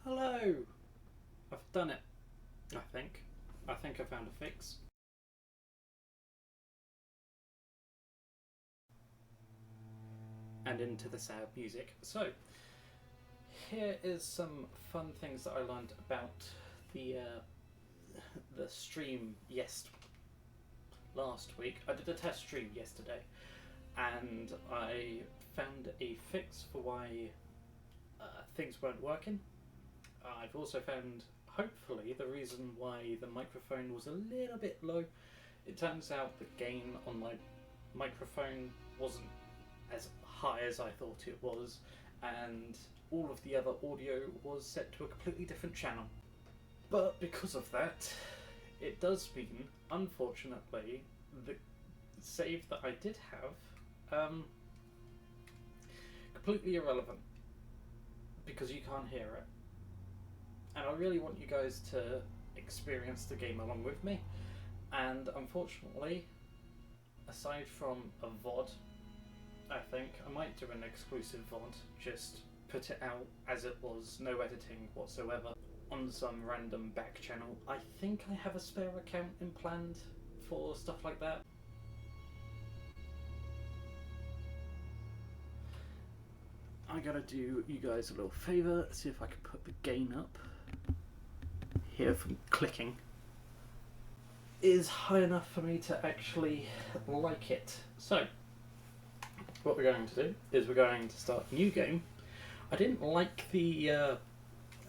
Hello! I've done it, I think. I think I found a fix. And into the sad music. So, here is some fun things that I learned about the stream last week. I did a test stream yesterday, and I found a fix for why things weren't working. I've also found, hopefully, the reason why the microphone was a little bit low. It turns out the gain on my microphone wasn't as high as I thought it was, and all of the other audio was set to a completely different channel. But because of that, it does mean, unfortunately, the save that I did have, completely irrelevant, because you can't hear it. And I really want you guys to experience the game along with me. And unfortunately, aside from a VOD, I think I might do an exclusive VOD, just put it out as it was, no editing whatsoever, on some random back channel. I think I have a spare account in planned for stuff like that. I gotta do you guys a little favour, see if I can put the gain up here from clicking is high enough for me to actually like it. So what we're going to do is we're going to start a new game. I didn't like the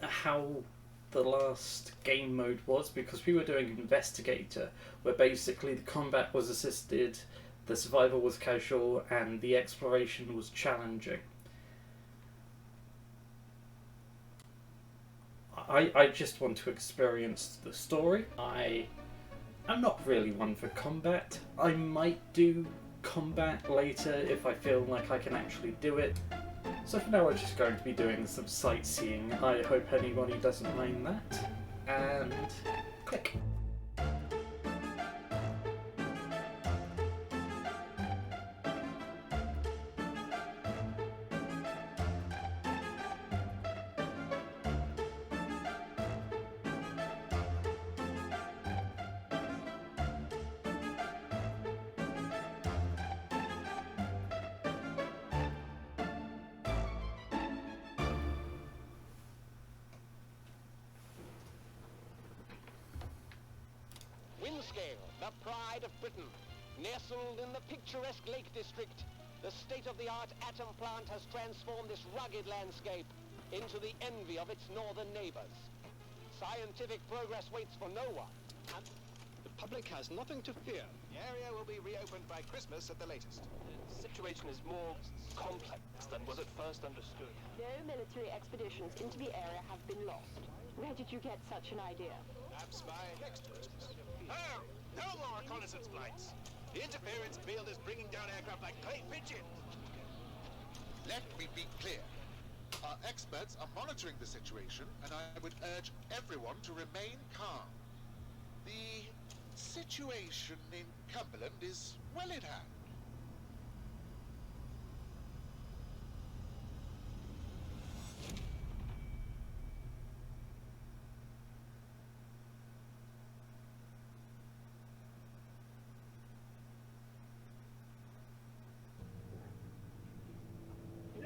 how the last game mode was, because we were doing investigator, where basically the combat was assisted, the survival was casual, and the exploration was challenging. I just want to experience the story. I'm not really one for combat. I might do combat later if I feel like I can actually do it. So for now we're just going to be doing some sightseeing. I hope anybody doesn't mind that. And click. Windscale, the pride of Britain. Nestled in the picturesque Lake District, the state-of-the-art atom plant has transformed this rugged landscape into the envy of its northern neighbors. Scientific progress waits for no one, and the public has nothing to fear. The area will be reopened by Christmas at the latest. The situation is more complex than was at first understood. No military expeditions into the area have been lost. Where did you get such an idea? Perhaps my next post. Oh, no more reconnaissance flights. The interference field is bringing down aircraft like clay pigeons. Let me be clear. Our experts are monitoring the situation, and I would urge everyone to remain calm. The situation in Cumberland is well in hand.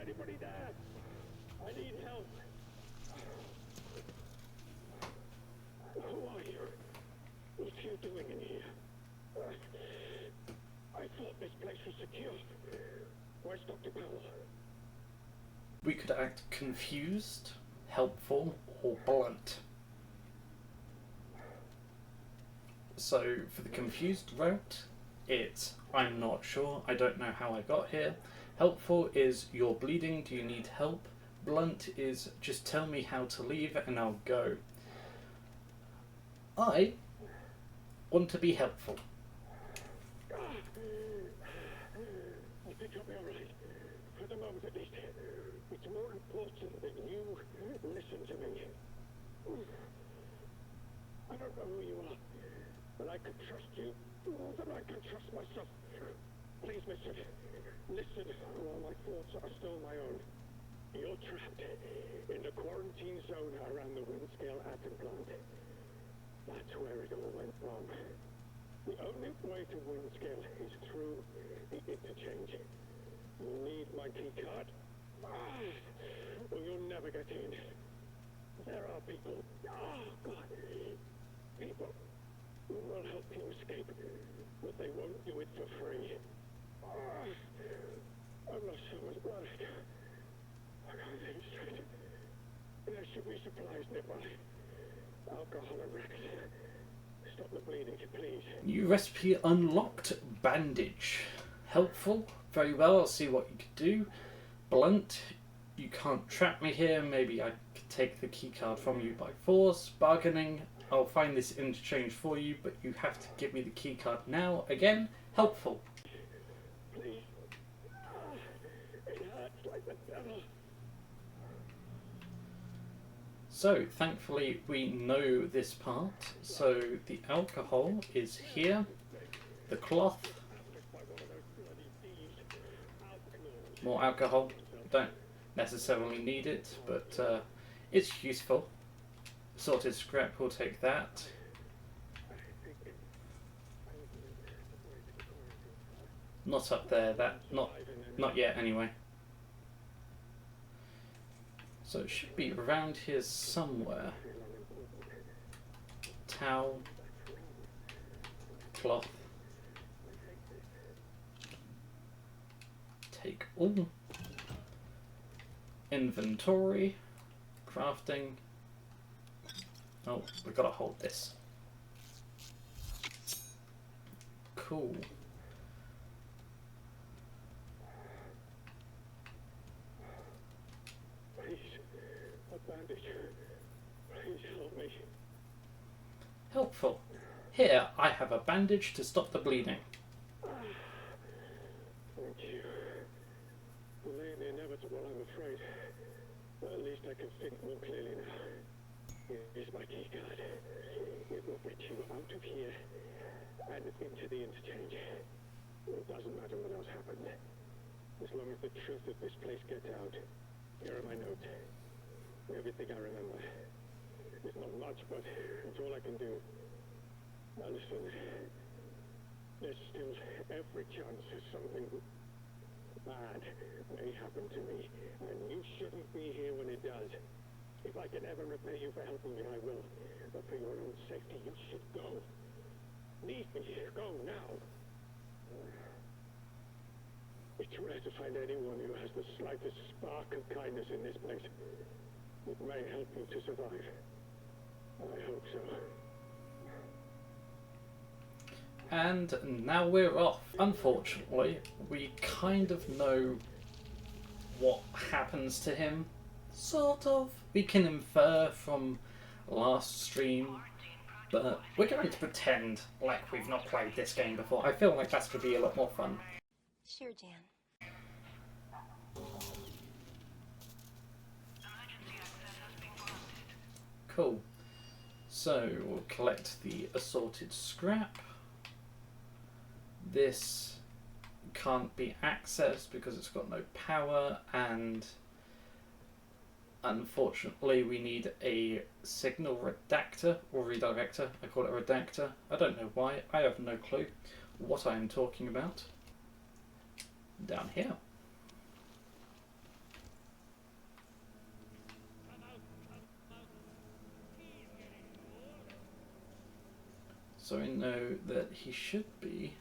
Anybody there? I need help. Who are you? What are you doing in here? I thought this place was secure. Where's Dr. Powell? We could act confused, helpful, or blunt. So for the confused route, it's I'm not sure, I don't know how I got here. Helpful is you're bleeding, do you need help? Blunt is just tell me how to leave and I'll go. I want to be helpful. I think I'll be alright. For the moment at least. It's more important that you listen to me. I don't know who you are, but I can trust you more than I can trust myself. Please, mister, listen while my thoughts are still my own. You're trapped in the quarantine zone around That's where it all went wrong. The only way to Windscale is through the interchange. You need my key card, or you'll never get in. There are people, people who will help you escape, but they won't do it for free. I've lost so much blood. I can't think straight. There should be supplies nearby. Alcohol and records. Stop the bleeding, please. New recipe unlocked. Bandage. Helpful. Very well. I'll see what you can do. Blunt. You can't trap me here. Maybe I could take the keycard from you by force. Bargaining. I'll find this interchange for you, but you have to give me the keycard now. Again, helpful. Please. It hurts like the devil. So, thankfully, we know this part. So, the alcohol is here. The cloth. More alcohol. Don't necessarily need it, but it's useful. Sorted scrap, we'll take that. Not up there, not yet anyway. So it should be around here somewhere. Towel. Cloth. Take all. Inventory. Crafting. Oh, we've got to hold this. Cool. Please, a bandage. Please help me. Helpful. Here, I have a bandage to stop the bleeding. Thank you. Delaying the inevitable, I'm afraid. But at least I can think more clearly now. Here's my key card. It will get you out of here and into the interchange. It doesn't matter what else happens. As long as the truth of this place gets out. Here are my notes. Everything I remember. It's not much, but it's all I can do. Now listen. There's still every chance that something bad may happen to me, and you shouldn't be here when it does. If I can ever repay you for helping me, I will. But for your own safety, you should go. Leave me. Go now. It's rare to find anyone who has the slightest spark of kindness in this place. It may help you to survive. I hope so. And now we're off. Unfortunately, we kind of know what happens to him. Sort of. We can infer from last stream, but we're going to pretend like we've not played this game before. I feel like that's going to be a lot more fun. Sure, Jan. Cool. So we'll collect the assorted scrap. This can't be accessed because it's got no power, and unfortunately we need a signal redactor or redirector. I call it a redactor. I don't know why. I have no clue what I am talking about. Down here. So I know that he should be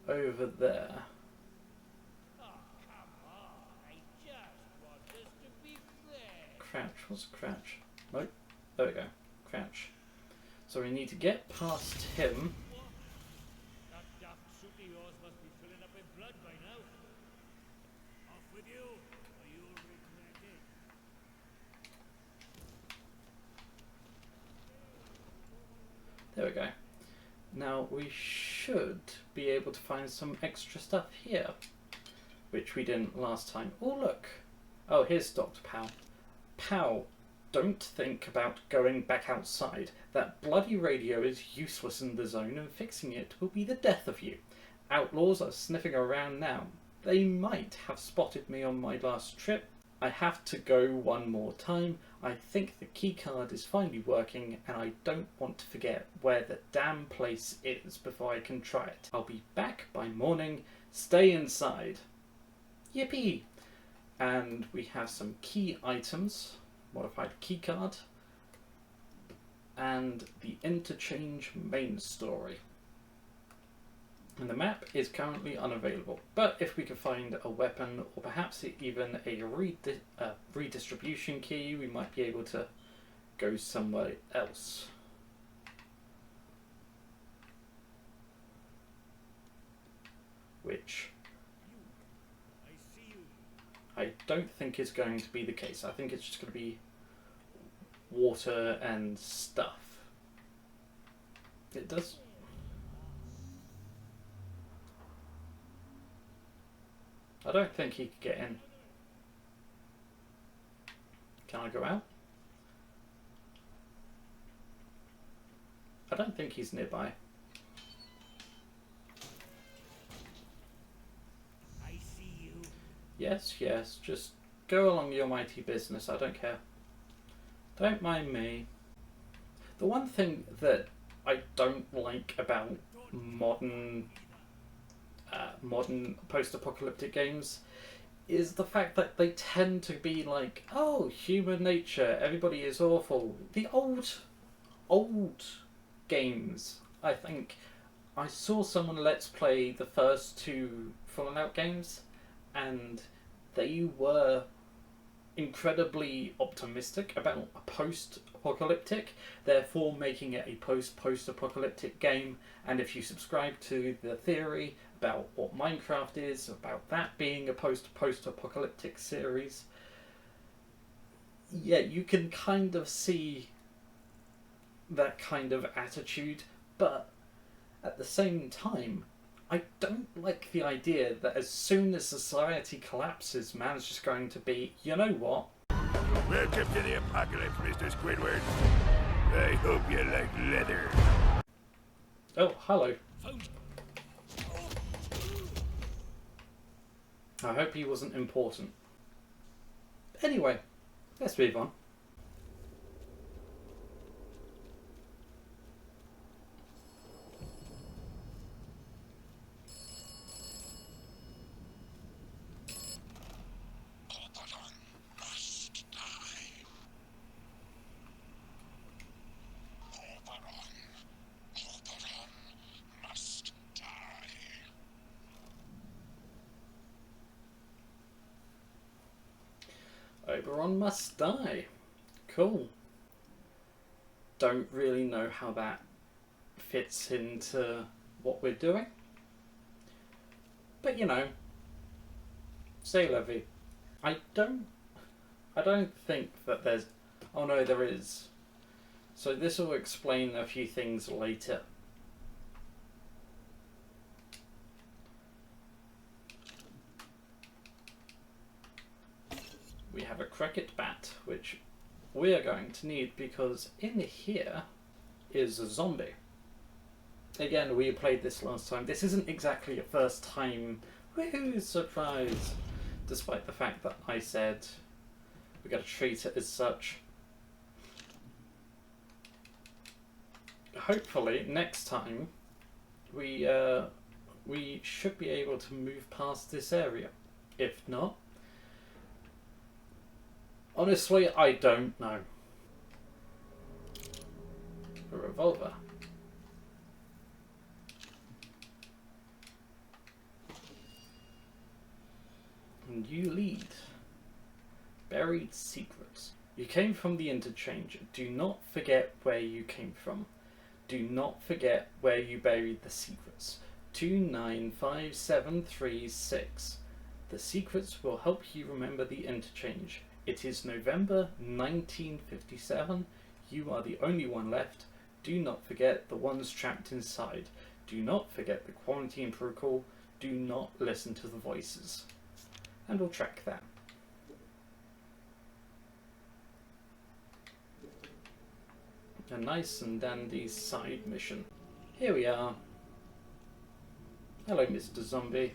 over there. Crouch, what's a crouch? Nope, there we go, crouch. So we need to get past him. There we go. Now we should be able to find some extra stuff here, which we didn't last time. Oh look! Oh, here's Dr. Powell. Powell, don't think about going back outside. That bloody radio is useless in the zone, and fixing it will be the death of you. Outlaws are sniffing around now. They might have spotted me on my last trip. I have to go one more time. I think the keycard is finally working and I don't want to forget where the damn place is before I can try it. I'll be back by morning. Stay inside. Yippee! And we have some key items, modified keycard, and the interchange main story. And the map is currently unavailable, but if we can find a weapon or perhaps even a redistribution key, we might be able to go somewhere else. Which I don't think is going to be the case. I think it's just going to be water and stuff. It does. I don't think he could get in. Can I go out? I don't think he's nearby. I see you. Yes, yes, just go along your mighty business, I don't care. Don't mind me. The one thing that I don't like about modern post-apocalyptic games is the fact that they tend to be like, oh, human nature, everybody is awful. The old games, I think, I saw someone let's play the first two Fallout games and they were incredibly optimistic about a post-apocalyptic, therefore making it a post-apocalyptic game. And if you subscribe to the theory about what Minecraft is, about that being a post-apocalyptic series, yeah, you can kind of see that kind of attitude, but at the same time, I don't like the idea that as soon as society collapses, man's just going to be, you know what? Welcome to the apocalypse, Mr. Squidward. I hope you like leather. Oh, hello. I hope he wasn't important. Anyway, let's move on. Oberon must die. Cool. Don't really know how that fits into what we're doing. But you know, c'est la vie. I don't think that there's... Oh no, there is. So this will explain a few things later. We have a cricket bat, which we are going to need because in here is a zombie. Again, we played this last time. This isn't exactly a first time, woohoo, surprise, despite the fact that I said we got to treat it as such. Hopefully, next time, we should be able to move past this area. If not, honestly, I don't know. A revolver. And you lead. Buried secrets. You came from the interchange. Do not forget where you came from. Do not forget where you buried the secrets. 295736. The secrets will help you remember the interchange. It is November 1957. You are the only one left. Do not forget the ones trapped inside. Do not forget the quarantine protocol. Do not listen to the voices. And we'll track that. A nice and dandy side mission. Here we are. Hello, Mr. Zombie.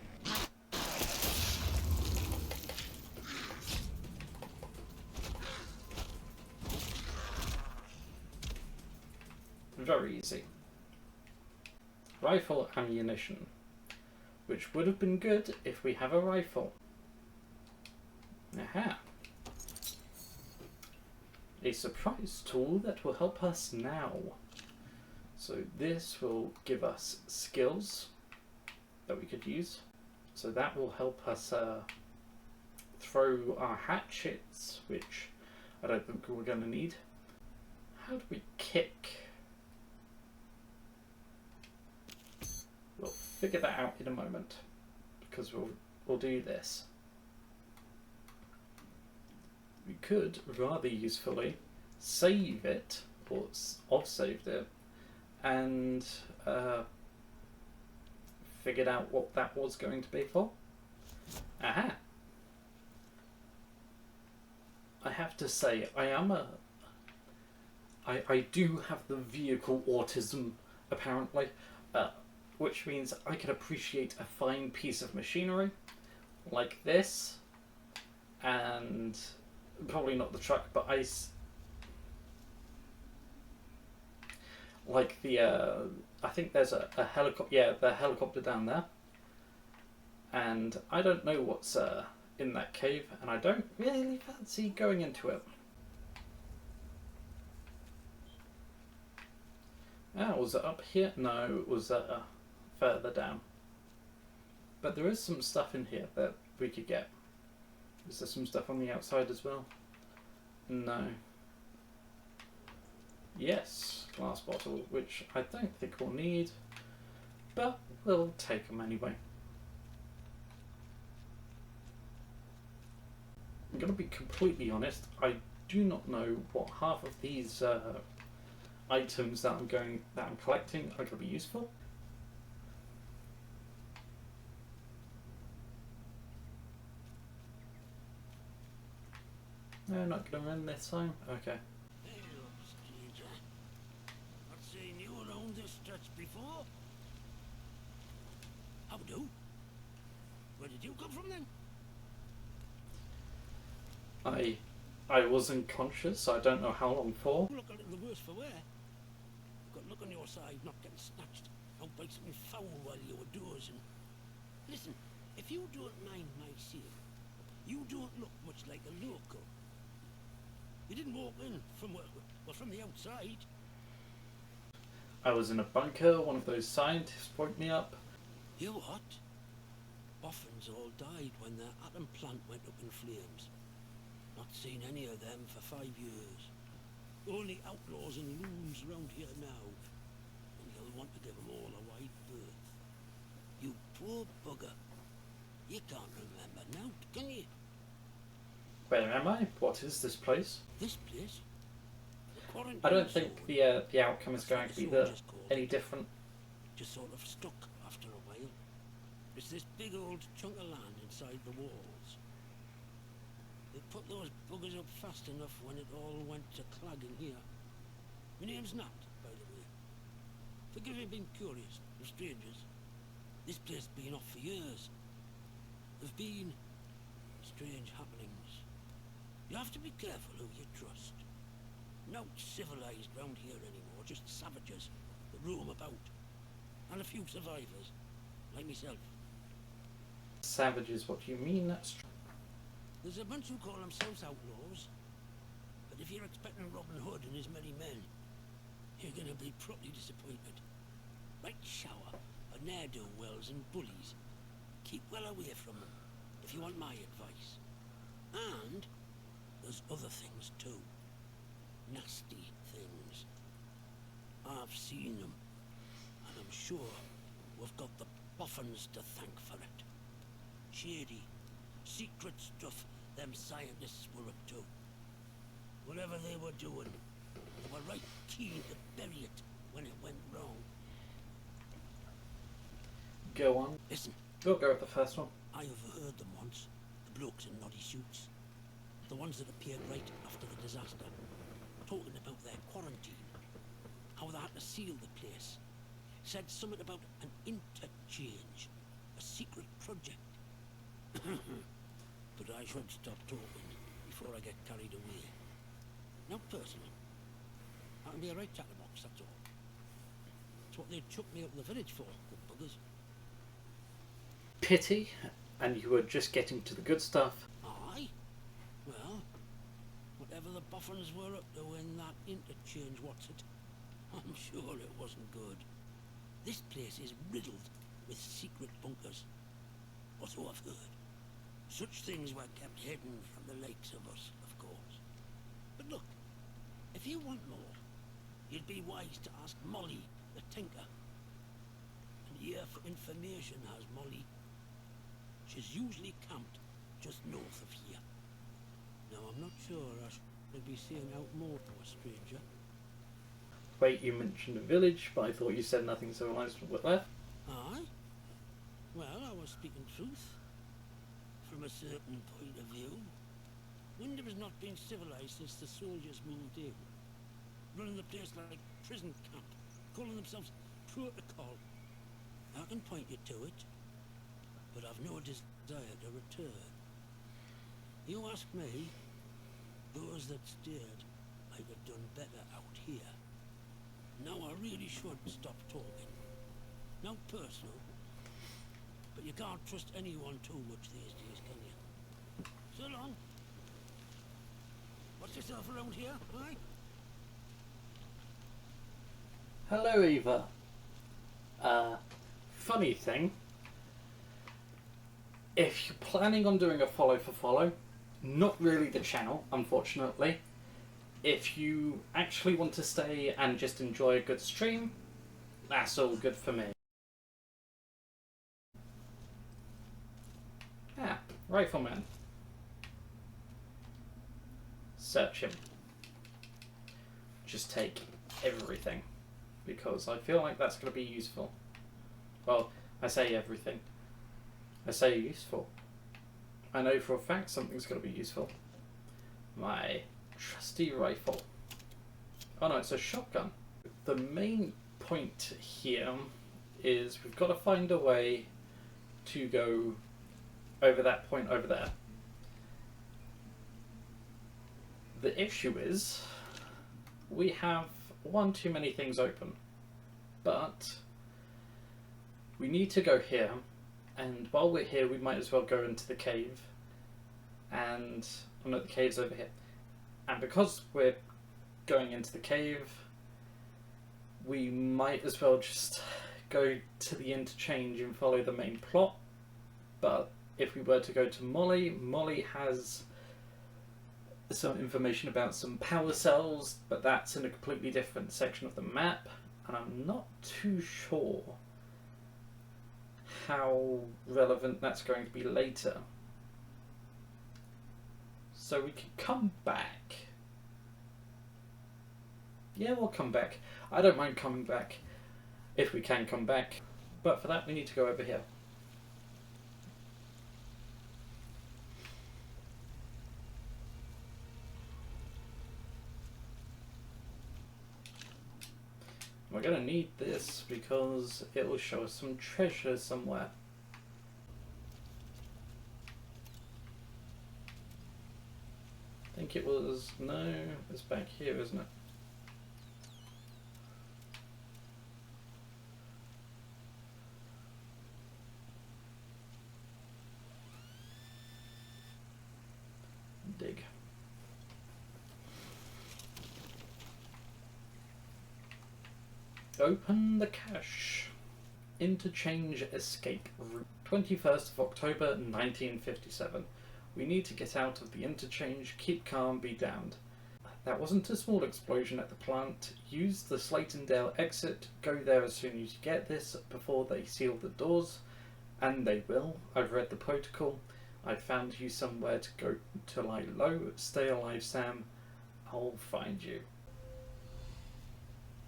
Very easy. Rifle ammunition, which would have been good if we have a rifle. Aha. A surprise tool that will help us now. So this will give us skills that we could use. So that will help us throw our hatchets, which I don't think we're going to need. How do we kick? We'll figure that out in a moment, because we'll do this. We could rather usefully save it, or I've saved it, and figured out what that was going to be for. Aha! I have to say, I do have the vehicle autism, apparently, which means I can appreciate a fine piece of machinery like this, and probably not the truck, but like the I think there's a helicopter. Yeah, the helicopter down there, and I don't know what's in that cave, and I don't really fancy going into it. Ah, was it up here? No, it was further down. But there is some stuff in here that we could get. Is there some stuff on the outside as well? No. Yes, glass bottle, which I don't think we'll need, but we'll take them anyway. I'm going to be completely honest, I do not know what half of these items that I'm collecting are going to be useful. No, not going to run this time. Okay. Hello, stranger. Not seen you around this stretch before. How do? Where did you come from then? I was unconscious, so I don't know how long for. You look a little worse for wear. You've got luck on your side, not getting snatched out by something foul while you were dozing. Listen, if you don't mind my saying, you don't look much like a local. You didn't walk in from from the outside. I was in a bunker, one of those scientists woke me up. You what? Boffins all died when their atom plant went up in flames. Not seen any of them for 5 years. Only outlaws and loons round here now. And you'll want to give them all a wide berth. You poor bugger. You can't remember now, can you? Where am I? What is this place? This place? I don't think the outcome is going to be any different. Just sort of stuck after a while. It's this big old chunk of land inside the walls. They put those buggers up fast enough when it all went to clagging here. My name's Nat, by the way. Forgive me being curious of strangers. This place has been off for years. There've been strange happenings. You have to be careful who you trust. Not civilized round here anymore, just savages that roam about. And a few survivors, like myself. Savages, what do you mean? There's a bunch who call themselves outlaws. But if you're expecting Robin Hood and his merry men, you're gonna be properly disappointed. Right shower of ne'er-do-wells and bullies. Keep well away from them, if you want my advice. And there's other things too. Nasty things. I've seen them, and I'm sure we've got the boffins to thank for it. Shady, secret stuff them scientists were up to. Whatever they were doing, they were right keen to bury it when it went wrong. Go on. Listen. We'll go with the first one. I overheard them once, the blokes in noddy suits. The ones that appeared right after the disaster, talking about their quarantine, how they had to seal the place. Said something about an interchange, a secret project. But I should stop talking before I get carried away. Not personal. I can be a right chatterbox, that's all. That's what they took me up the village for, the buggers. Pity, and you were just getting to the good stuff. Aye. Well, whatever the boffins were up to in that interchange, what's it? I'm sure it wasn't good. This place is riddled with secret bunkers. Or so I've heard. Such things were kept hidden from the likes of us, of course. But look, if you want more, you'd be wise to ask Molly, the tinker. And here for information has Molly. She's usually camped just north of here. Now I'm not sure I should be seeing out more to a stranger. Wait, you mentioned a village, but I thought you said nothing civilized with left. Aye? Well, I was speaking truth. From a certain point of view. Wyndham has not been civilized since the soldiers moved in. Running the place like prison camp, calling themselves protocol. I can point you to it, but I've no desire to return. You ask me, those that steered might have done better out here. Now I really should stop talking. Not personal, but you can't trust anyone too much these days, can you? So long. What's yourself around here, aye? Hello, Eva. Funny thing. If you're planning on doing a follow for follow, not really the channel, unfortunately. If you actually want to stay and just enjoy a good stream, that's all good for me. Ah, rifleman. Search him. Just take everything, because I feel like that's going to be useful. Well, I say everything. I say useful. I know for a fact something's going to be useful. My trusty rifle. Oh no, it's a shotgun. The main point here is we've got to find a way to go over that point over there. The issue is we have one too many things open, but we need to go here, and while we're here we might as well go into the cave, and oh no, the cave's over here, and because we're going into the cave we might as well just go to the interchange and follow the main plot. But if we were to go to Molly, Molly has some information about some power cells, but that's in a completely different section of the map, and I'm not too sure how relevant that's going to be later. So we can come back. Yeah, we'll come back. I don't mind coming back if we can come back, but for that we need to go over here. We're going to need this because it will show us some treasure somewhere. I think it was, no, it's back here, isn't it? Dig. Open the cache. Interchange escape route. 21st of October 1957. We need to get out of the interchange, keep calm, be damned. That wasn't a small explosion at the plant. Use the Slatondale exit. Go there as soon as you get this before they seal the doors. And they will. I've read the protocol. I've found you somewhere to go to lie low. Stay alive, Sam. I'll find you.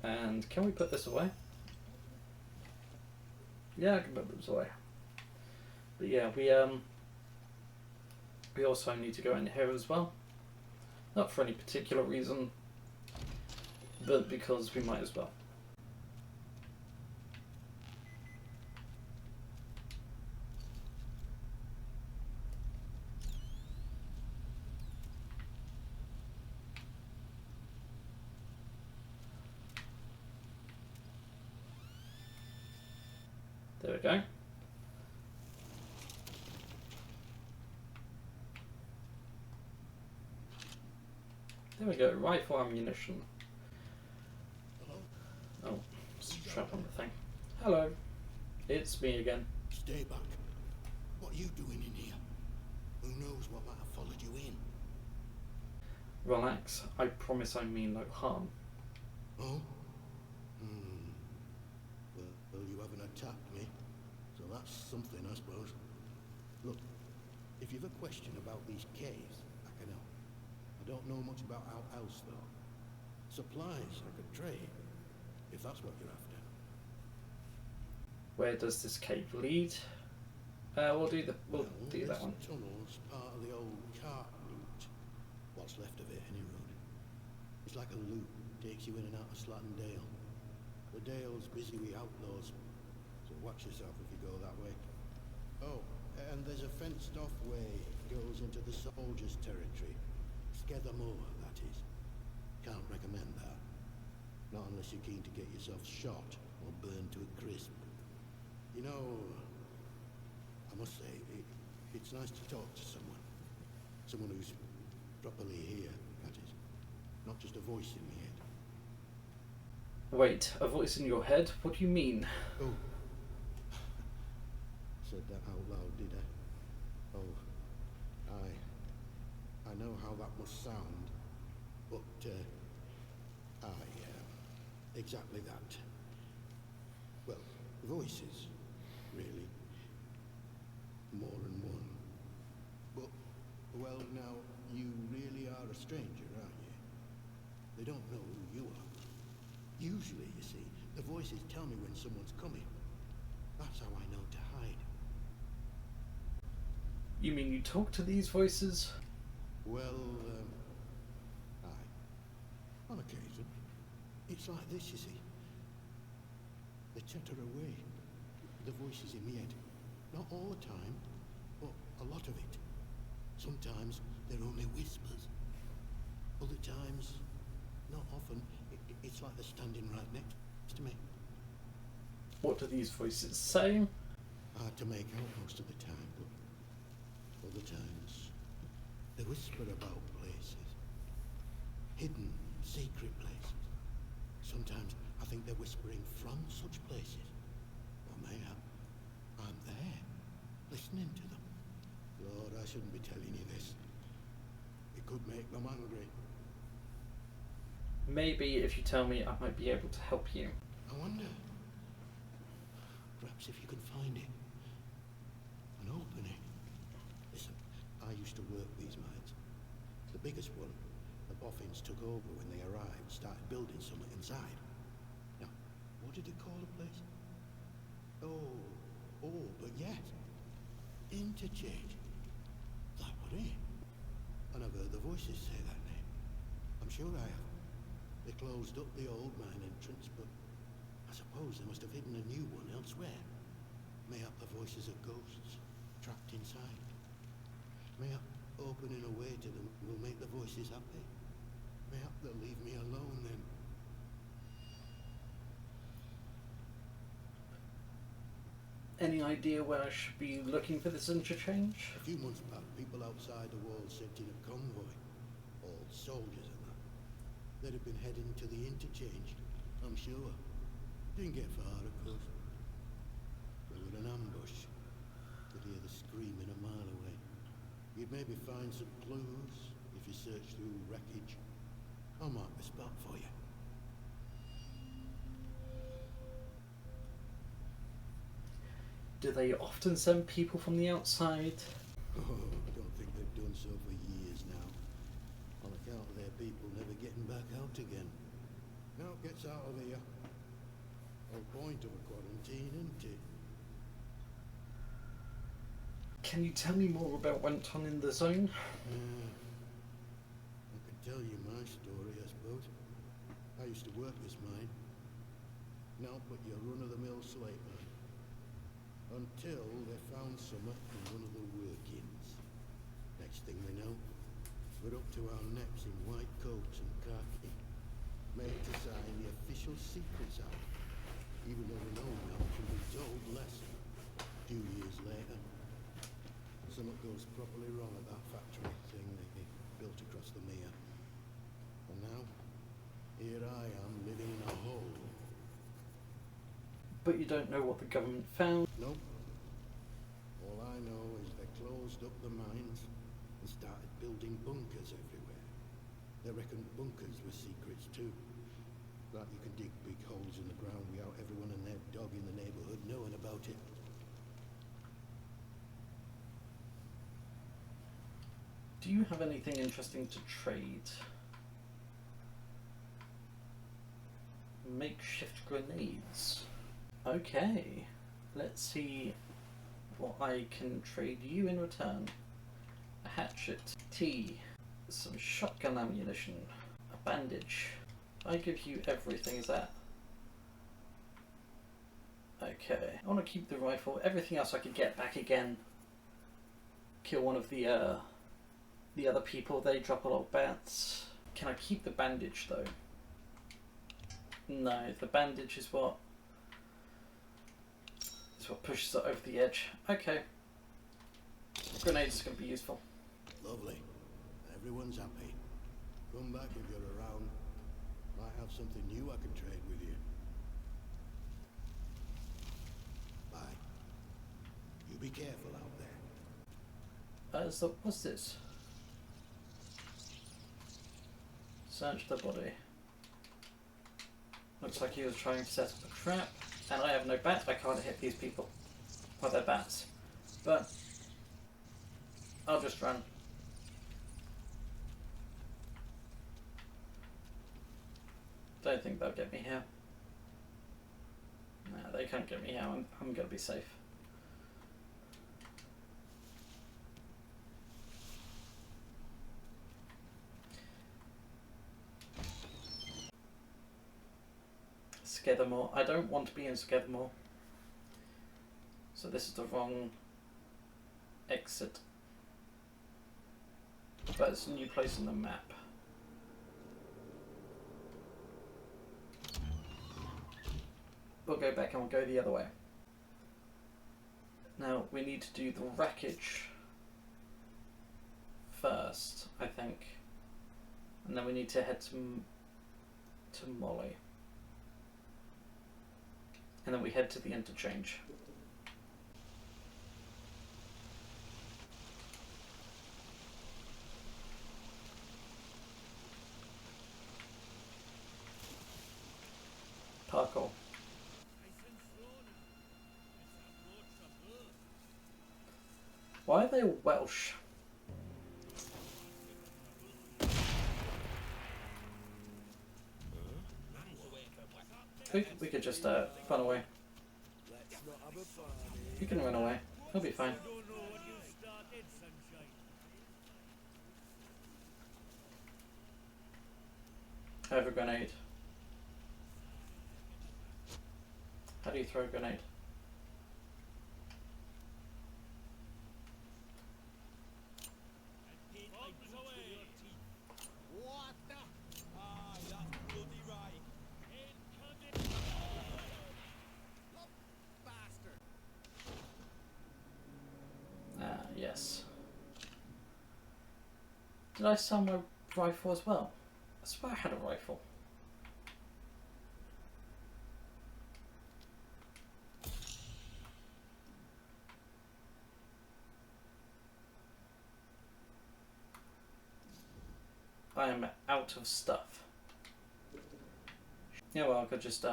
And can we put this away? Yeah, I can put this away. But yeah, we also need to go in here as well. Not for any particular reason, but because we might as well. There we go. There we go, rifle ammunition. Oh, strap on the thing. Hello, it's me again. Stay back. What are you doing in here? Who knows what might have followed you in? Relax, I promise I mean no harm. Oh? Well, you haven't attacked me, so that's something, I suppose. Look, if you've a question about these caves, I can help. I don't know much about our house, though. Supplies I could trade, if that's what you're after. Where does this cave lead? We'll do that one. Tunnel's part of the old cart route. What's left of it, anyway. It's like a loop, takes you in and out of Slattendale. The Dale's busy with outlaws, so watch yourself if you go that way. Oh, and there's a fenced-off way goes into the soldiers' territory. Scathamore, that is. Can't recommend that. Not unless you're keen to get yourself shot or burned to a crisp. You know, I must say, it's nice to talk to someone. Someone who's properly here, that is. Not just a voice in my head. Wait, a voice in your head? What do you mean? Oh. Said that out loud, did I? Oh, I know how that must sound, but, exactly that. Well, voices, really. More than one. But, well, now, you really are a stranger, aren't you? They don't know who you are. Usually, you see, the voices tell me when someone's coming. That's how I know to hide. You mean you talk to these voices? Well, aye. On occasion. It's like this, you see. They chatter away. The voices in my head. Not all the time, but a lot of it. Sometimes they're only whispers. Other times, not often, it's like they're standing right next to me. What do these voices say? Hard to make out most of the time, but other times, they whisper about places. Hidden, secret places. Sometimes I think they're whispering from such places. Or mayhap I'm there, listening to them. Lord, I shouldn't be telling you this. It could make them angry. Maybe if you tell me, I might be able to help you. I wonder. Perhaps if you can find it. And open it. Listen, I used to work these mines. The biggest one, the boffins took over when they arrived, started building something inside. Now, what did they call the place? Oh, but yes. Interchange. That was it. And I've heard the voices say that name. I'm sure I have. They closed up the old mine entrance, but I suppose they must have hidden a new one elsewhere. Mayhap the voices of ghosts, trapped inside. Mayhap opening a way to them will make the voices happy. Mayhap they'll leave me alone then. Any idea where I should be looking for this interchange? A few months back, people outside the walls sent in a convoy. All soldiers and that. They'd have been heading to the interchange, I'm sure. Didn't get far, of course. There was an ambush. Could hear the screaming a mile away. You'd maybe find some clues if you search through wreckage. I'll mark the spot for you. Do they often send people from the outside? Oh, I don't think they've done so for years now. On account of their people never getting back out again. Now it gets out of here. Whole point of a quarantine, isn't it? Can you tell me more about what went on in the zone? I can tell you my story, I suppose. I used to work this mine. Now but your run-of-the-mill slate mine. Until they found some in one of the workings. Next thing we know, we're up to our necks in white coats and khaki. Made to sign the official Secrets Act. Even though we know now can be told less. goes properly wrong at that factory thing they built across the mere. And now, here I am living in a hole. But you don't know what the government found? Nope. All I know is they closed up the mines and started building bunkers everywhere. They reckoned bunkers were secrets too. Like you can dig big holes in the ground without everyone and their dog in the neighborhood knowing about it. Do you have anything interesting to trade? Makeshift grenades. Okay, let's see what I can trade you in return. A hatchet, tea, some shotgun ammunition, a bandage. I give you everything, is that? Okay, I want to keep the rifle. Everything else I could get back again. Kill one of the other people, they drop a lot of bats. Can I keep the bandage though? No, the bandage is what pushes it over the edge. Okay. Grenades are going to be useful. Lovely. Everyone's happy. Come back if you're around. Might have something new I can trade with you. Bye. You be careful out there. So what's this? Search the body. Looks like he was trying to set up a trap, and I have no bat. I can't hit these people. Well, they're bats. But I'll just run. Don't think they'll get me here. No, they can't get me here. I'm gonna be safe. Scathermore. I don't want to be in Scathermore. So this is the wrong exit. But it's a new place on the map. We'll go back and we'll go the other way. Now we need to do the wreckage first, I think. And then we need to head to Molly. And then we head to the interchange. Parkour. Why are they all Welsh? We could just run away. You can run away. He'll be fine. I have a grenade. How do you throw a grenade? Yes. Did I sell my rifle as well? I swear I had a rifle. I am out of stuff. Yeah, well, I could just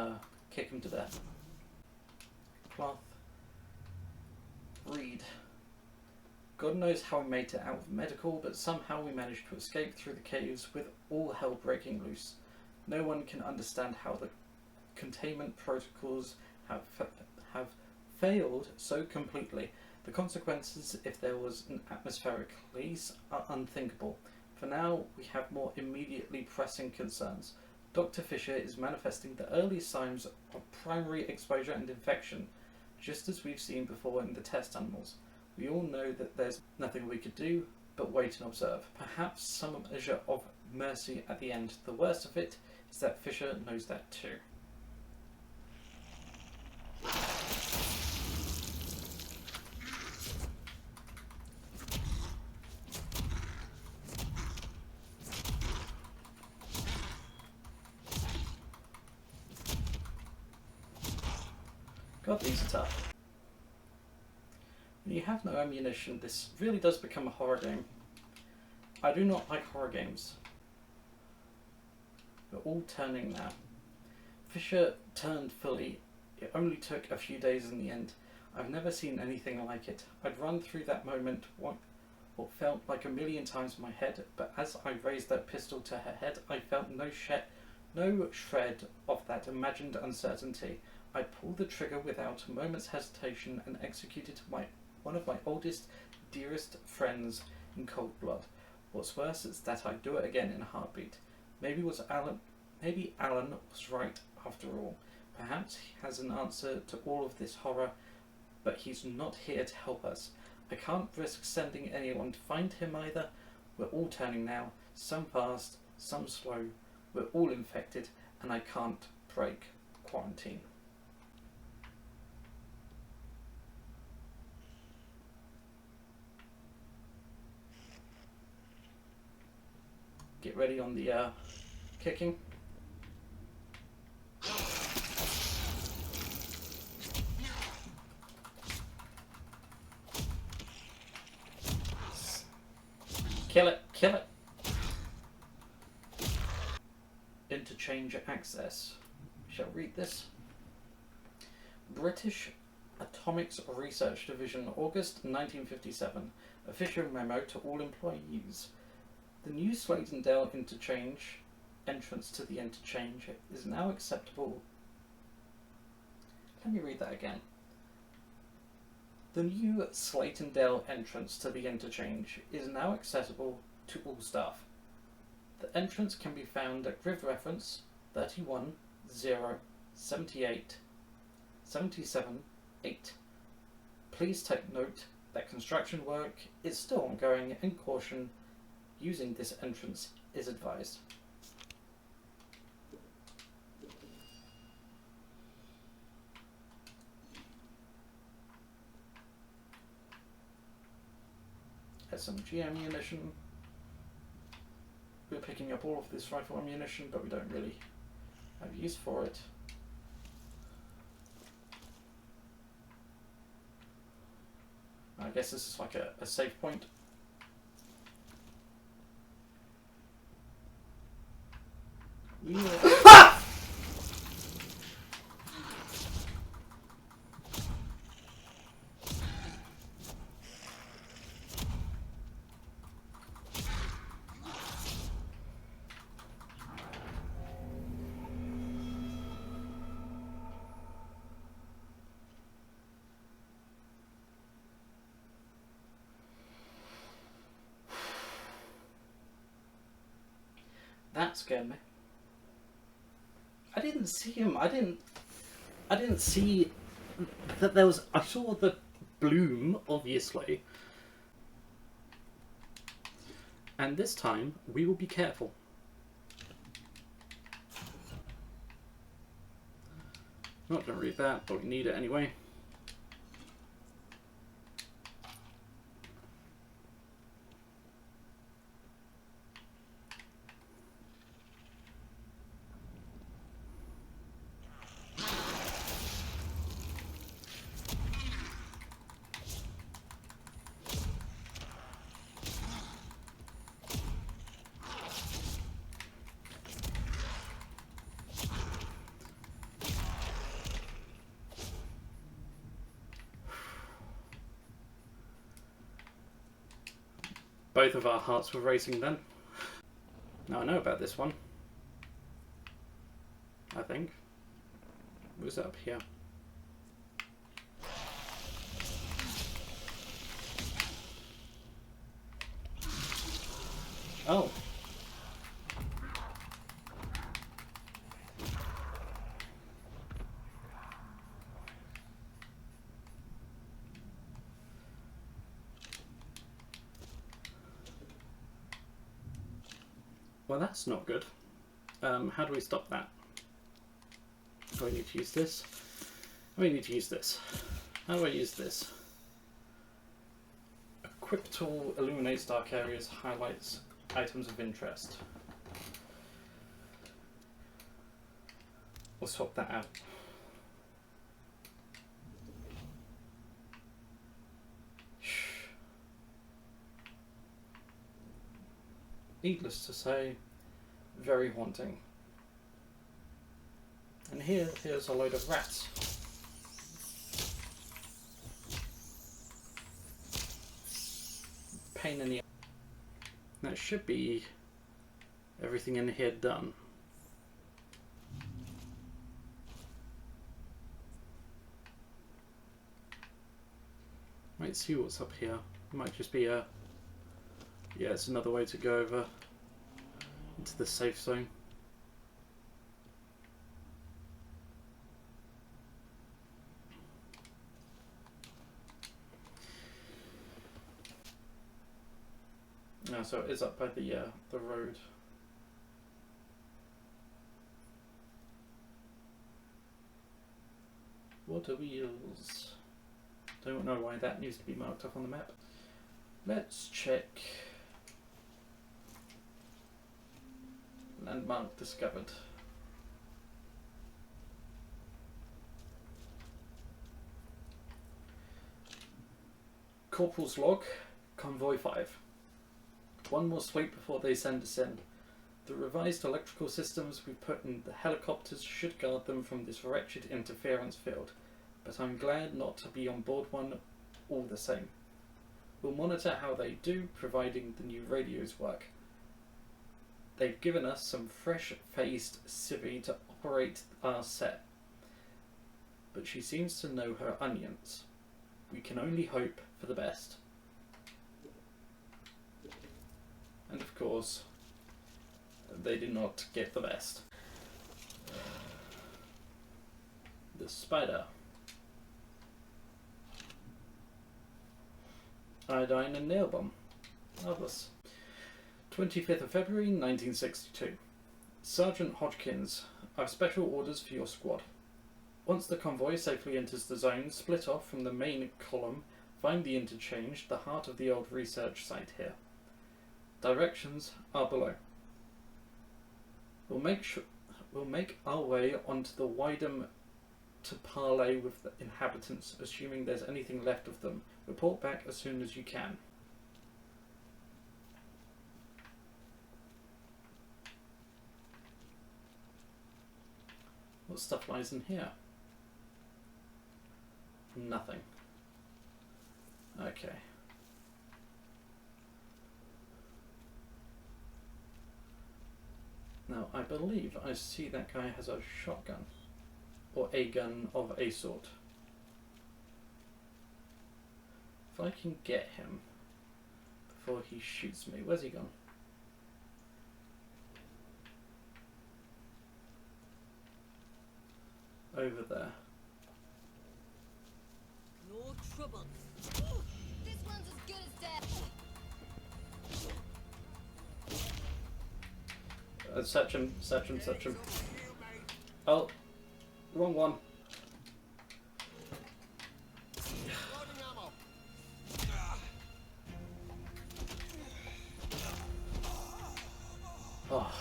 kick him to death. Cloth. Reed. God knows how we made it out of medical, but somehow we managed to escape through the caves with all hell breaking loose. No one can understand how the containment protocols have failed so completely. The consequences, if there was an atmospheric release, are unthinkable. For now, we have more immediately pressing concerns. Dr. Fisher is manifesting the early signs of primary exposure and infection, just as we've seen before in the test animals. We all know that there's nothing we could do but wait and observe. Perhaps some measure of mercy at the end. The worst of it is that Fisher knows that too. God, these are tough. When you have no ammunition, this really does become a horror game. I do not like horror games. We're all turning now. Fisher turned fully. It only took a few days in the end. I've never seen anything like it. I'd run through that moment what felt like a million times in my head, but as I raised that pistol to her head, I felt no shred of that imagined uncertainty. I pulled the trigger without a moment's hesitation and executed one of my oldest, dearest friends in cold blood. What's worse is that I'd do it again in a heartbeat. Maybe Alan was right after all. Perhaps he has an answer to all of this horror, but he's not here to help us. I can't risk sending anyone to find him either. We're all turning now, some fast, some slow. We're all infected, and I can't break quarantine. Get ready on the kicking. Kill it, kill it. Interchange access. Shall read this. British Atomics Research Division, August 1957. Official memo to all employees. The new Slade-and-Dale interchange, entrance to the interchange, is now acceptable. Let me read that again. The new Slade-and-Dale entrance to the interchange is now accessible to all staff. The entrance can be found at grid reference 31-0-78-77-8. Please take note that construction work is still ongoing and caution using this entrance is advised. SMG ammunition. We're picking up all of this rifle ammunition, but we don't really have use for it. I guess this is like a safe point. That scared me. I didn't see him. I didn't see that there was. I saw the bloom, obviously. And this time we will be careful. Not gonna read that, but we need it anyway. Both of our hearts were racing then. Now I know about this one. I think. Was it up here? Oh. Well, that's not good. How do we stop that? Do I need to use this? Oh, we need to use this. How do I use this? Equip tool illuminates dark areas, highlights items of interest. We'll swap that out. needless to say, very haunting. And here's a load of rats. Pain in the... That should be everything in here done. Might see what's up here. Might just be a... Yeah, it's another way to go over into the safe zone. No, so it is up by the road. Water wheels. Don't know why that needs to be marked up on the map. Let's check. Landmark discovered. Corporal's log, Convoy 5. One more sweep before they send us in. The revised electrical systems we put in the helicopters should guard them from this wretched interference field, but I'm glad not to be on board one all the same. We'll monitor how they do, providing the new radios work. They've given us some fresh-faced civvy to operate our set, but she seems to know her onions. We can only hope for the best. And of course, they did not get the best. The spider. Iodine and nail bomb. Marvelous. 25th of February 1962. Sergeant Hodgkins, I have special orders for your squad. Once the convoy safely enters the zone, split off from the main column, find the interchange, the heart of the old research site here. Directions are below. We'll make our way onto the Wydom to parley with the inhabitants, assuming there's anything left of them. Report back as soon as you can. What stuff lies in here? Nothing. Okay. Now, I believe I see that guy has a shotgun. Or a gun of a sort. If I can get him before he shoots me. Where's he gone? Over there. No trouble. Ooh, this one's as good as dead. Search him, search him, search him. Oh, wrong one. Oh.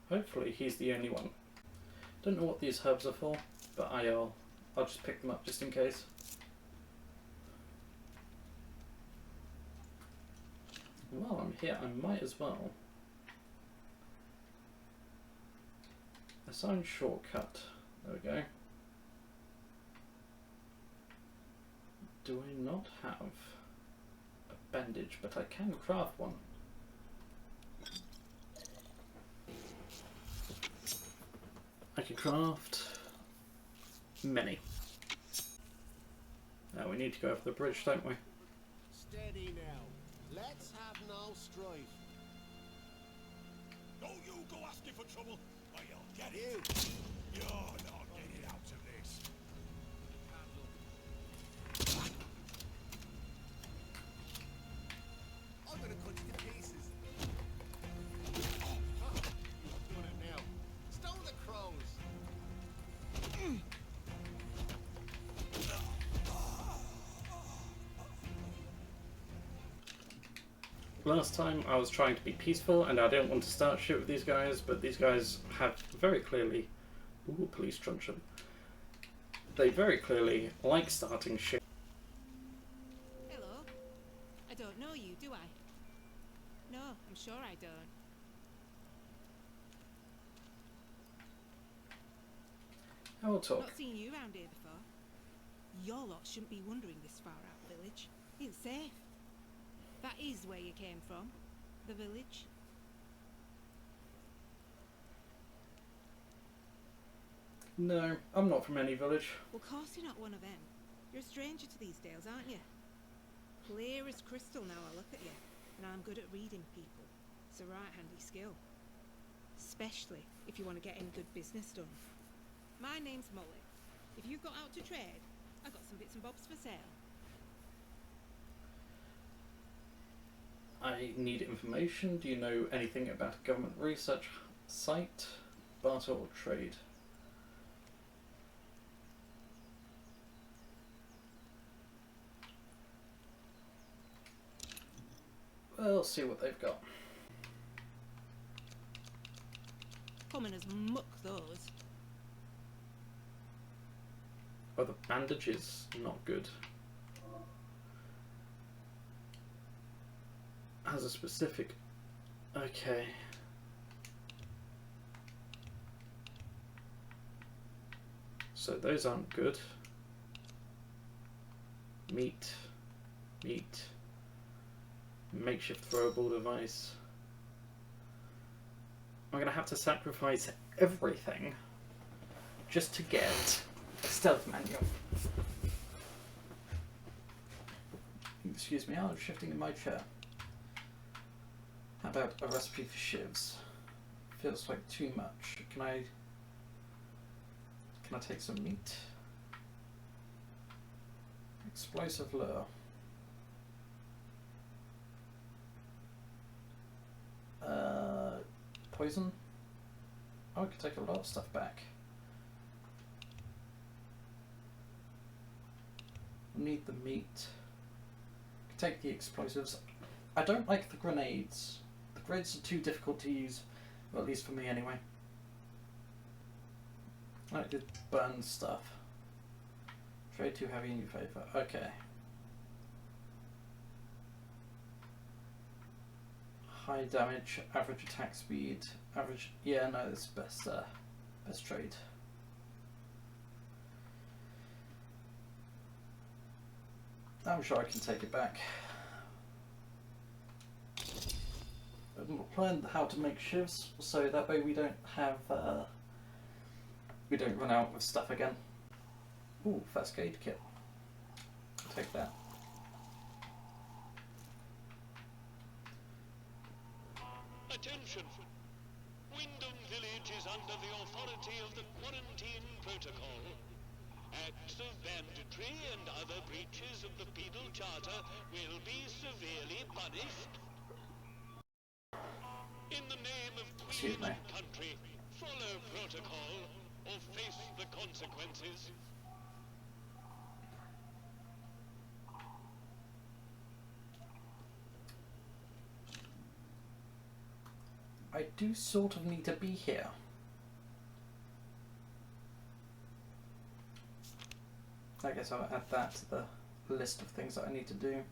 Hopefully he's the only one. Don't know what these herbs are for, but I'll just pick them up just in case. While I'm here, I might as well assign shortcut. There we go. Do I not have a bandage? But I can craft one. I can craft many. Now we need to go over the bridge, don't we? Steady now. Let's have no strife. Don't you go asking for trouble, or you'll get it. You're not getting out of this. I'm gonna cut you to pieces. Doing it now. Stow the crows. Last time I was trying to be peaceful and I didn't want to start shit with these guys, but these guys have very clearly Ooh, police truncheon. They very clearly like starting shit. Hello. I don't know you, do I? No, I'm sure I don't. I will talk. Not seen you around here before. Your lot shouldn't be wandering this far out village. It's safe. That is where you came from. The village. No, I'm not from any village. Well, of course you're not one of them. You're a stranger to these dales, aren't you? Clear as crystal now I look at you. And I'm good at reading people. It's a right handy skill. Especially if you want to get any good business done. My name's Molly. If you've got out to trade, I've got some bits and bobs for sale. I need information. Do you know anything about a government research site? Barter or trade? We'll see what they've got. Common as muck, those. Oh, the bandages, not good. Has a specific... Okay. So those aren't good. Meat. Meat. Makeshift throwable device. I'm going to have to sacrifice everything just to get a stealth manual. Excuse me, I'm shifting in my chair. How about a recipe for shivs? Feels like too much. Can I take some meat? Explosive lure. Poison? Oh, I could take a lot of stuff back. Need the meat. Take the explosives. I don't like the grenades. The grenades are too difficult to use, well, at least for me anyway. I like to burn stuff. Trade too heavy in your favour. Okay. High damage, average attack speed, average... Yeah, no, it's best, best trade. I'm sure I can take it back. I've learned how to make shivs, so that way we don't have... we don't run out of stuff again. Ooh, first aid kit. I'll take that. Attention! Wyndham Village is under the authority of the Quarantine Protocol. Acts of banditry and other breaches of the Penal Charter will be severely punished. In the name of Queen and country, follow protocol or face the consequences. I do sort of need to be here. I guess I'll add that to the list of things that I need to do.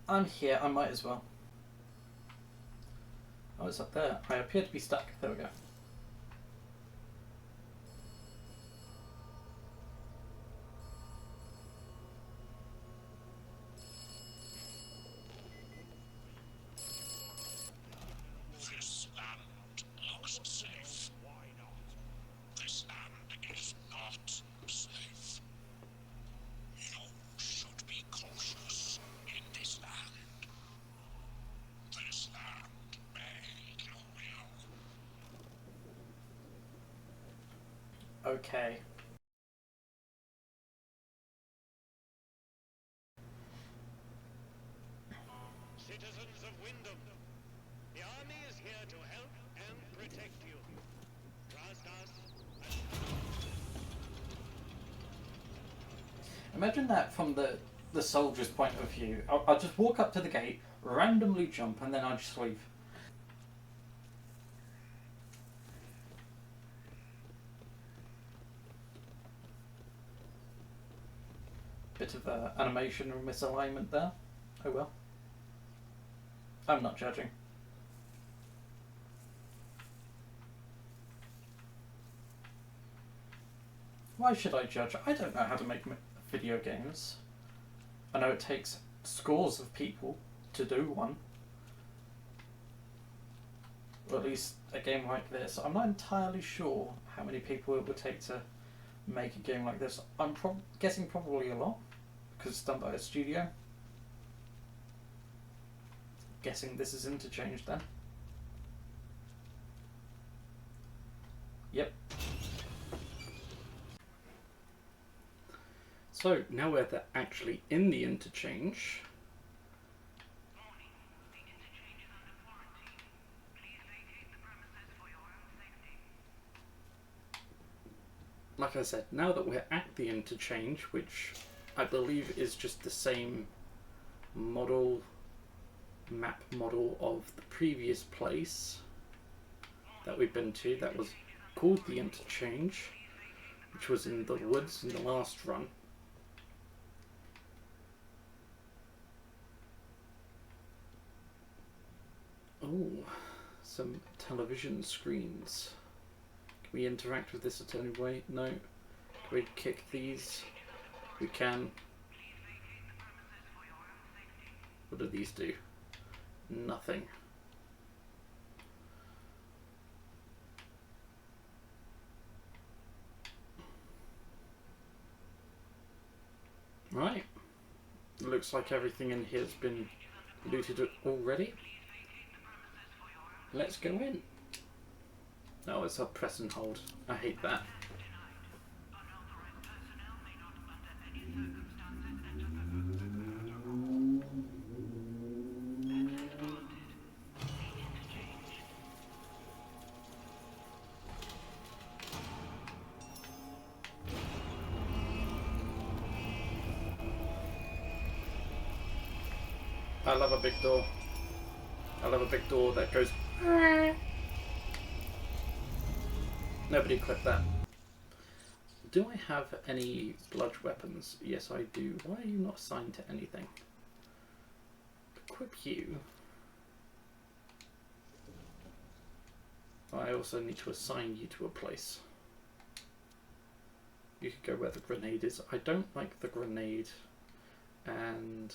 I'm here, I might as well. Oh, it's up there. I appear to be stuck. There we go. This land looks safe. Why not? This land is not safe. You should be cautious in this land. This land may kill you. Okay. Citizens of Wyndham, the army is here to help and protect you. Trust us. Imagine that from the soldier's point of view. I'll just walk up to the gate, randomly jump, and then I'll just leave. bit of animation or misalignment there. Oh well. I'm not judging. Why should I judge? I don't know how to make video games. I know it takes scores of people to do one. Or at least a game like this. I'm not entirely sure how many people it would take to make a game like this. I'm guessing probably a lot, because it's done by a studio. Guessing this is Interchange then. Yep. So now we're actually in the Interchange. Like I said, now that we're at the Interchange, which I believe is just the same model, map model of the previous place that we've been to, that was called the Interchange, which was in the woods in the last run. Oh, some television screens. Can we interact with this at any way? No. Can we kick these? We can. What do these do? Nothing. Right. Looks like everything in here has been looted already. Let's go in. No, it's a press and hold. I hate that. I love a big door. I love a big door that goes... Nobody clip that. Do I have any bludge weapons? Yes, I do. Why are you not assigned to anything? Equip you. I also need to assign you to a place. You could go where the grenade is. I don't like the grenade. And...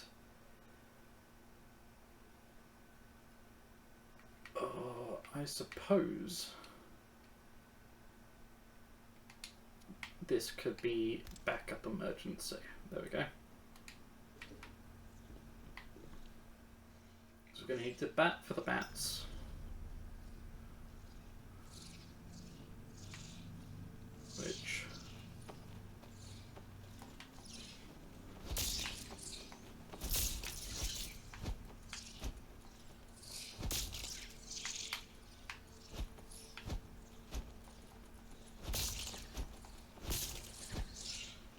oh, I suppose... this could be backup emergency. There we go. So we're going to need to bat for the bats. Which...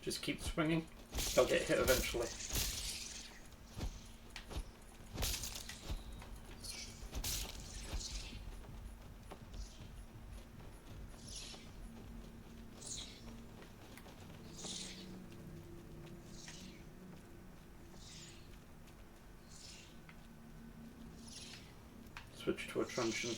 just keep swinging. They'll get hit eventually. Switch to a truncheon.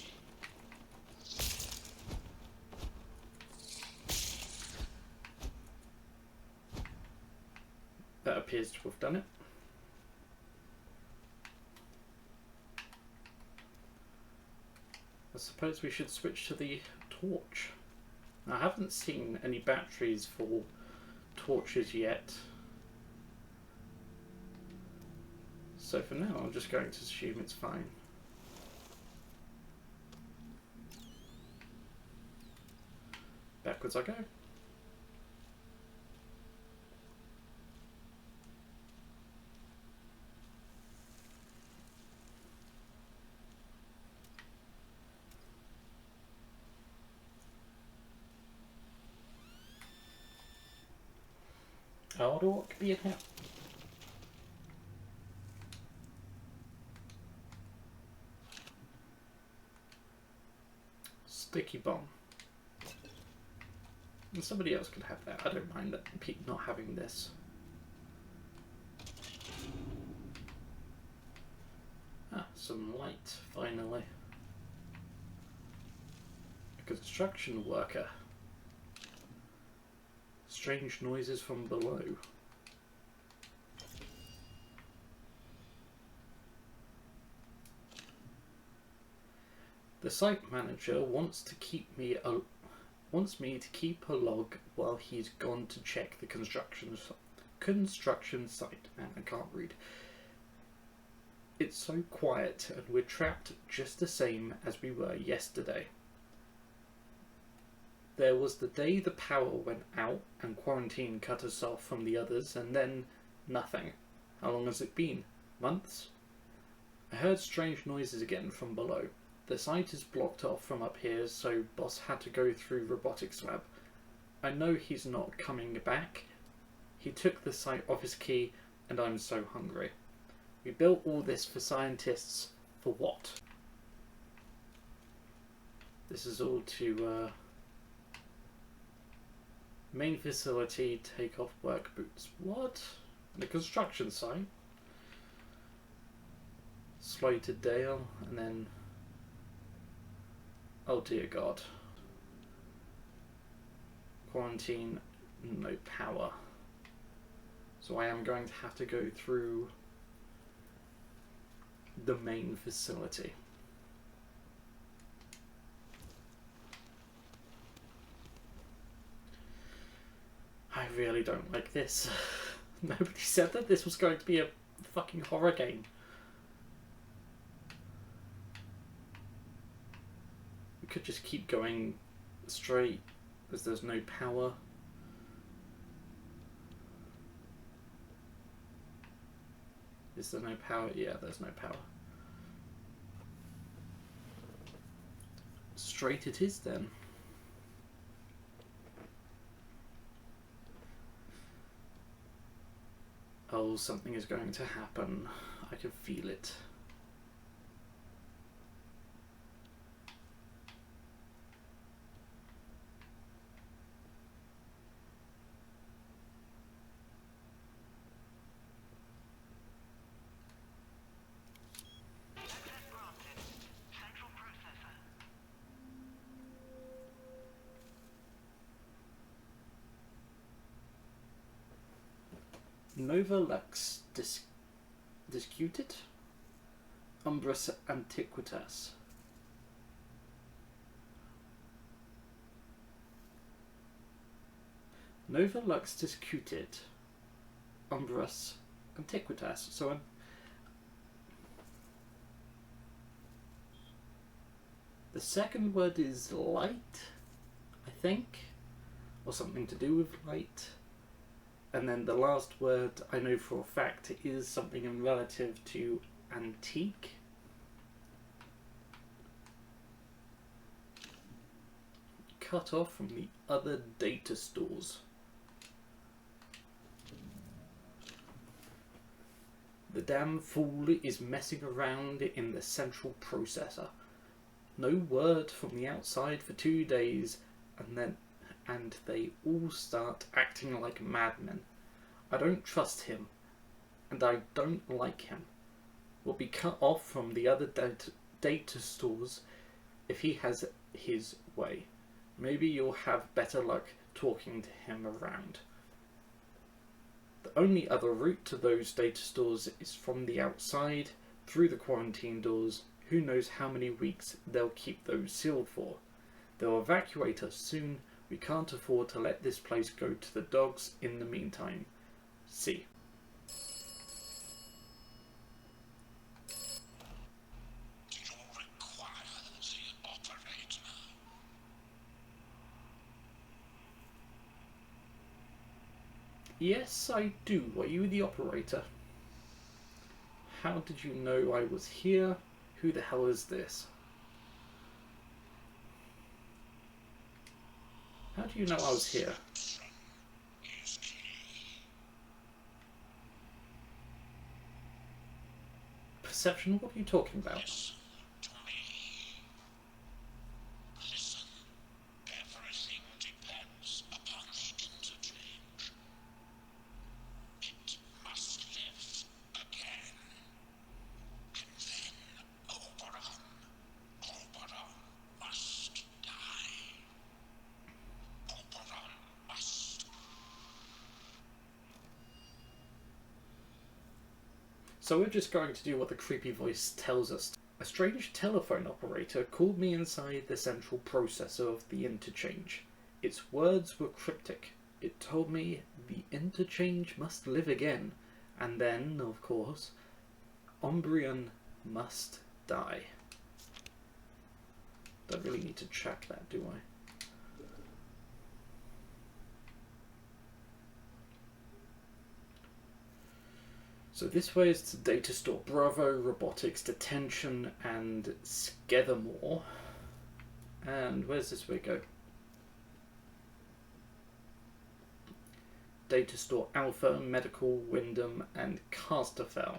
That appears to have done it. I suppose we should switch to the torch. I haven't seen any batteries for torches yet. So for now, I'm just going to assume it's fine. Backwards I go. How do I be in here? Sticky bomb. And somebody else could have that. I don't mind that not having this. Some light, finally. A construction worker. Strange noises from below. The site manager wants me to keep a log while he's gone to check the construction site. Man, I can't read. It's so quiet and we're trapped just the same as we were yesterday. There was the day the power went out and quarantine cut us off from the others, and then nothing. How long has it been? Months? I heard strange noises again from below. The site is blocked off from up here, so boss had to go through robotics lab. I know he's not coming back. He took the site off his key, and I'm so hungry. We built all this for scientists, for what? This is all to, main facility, take off work boots. What? The construction site? Slated Dale, and then... Oh dear God. Quarantine, no power. So I am going to have to go through the main facility. I really don't like this. Nobody said that this was going to be a fucking horror game. We could just keep going straight as there's no power. Is there no power? Yeah, there's no power. Straight it is then. Oh, something is going to happen. I can feel it. Nova Lux disputed? Umbras Antiquitas. Nova Lux disputed. Umbras Antiquitas. So the second word is light, I think, or something to do with light. And then the last word, I know for a fact, is something in relative to antique. Cut off from the other data stores. The damn fool is messing around in the central processor. No word from the outside for 2 days, and they all start acting like madmen. I don't trust him, and I don't like him. We'll be cut off from the other data stores if he has his way. Maybe you'll have better luck talking to him around. The only other route to those data stores is from the outside, through the quarantine doors. Who knows how many weeks they'll keep those sealed for. They'll evacuate us soon. We can't afford to let this place go to the dogs in the meantime. See. Yes, I do. Are you the operator? How did you know I was here? Who the hell is this? How do you know I was here? Perception? What are you talking about? So we're just going to do what the creepy voice tells us. A strange telephone operator called me inside the central processor of the interchange. Its words were cryptic. It told me the interchange must live again, and then, of course, Umbrian must die. Don't really need to check that, do I? So this way is to data store Bravo, robotics, detention, and Scathermore. And where's this way go? Data store Alpha, Medical, Wyndham, and Casterfell.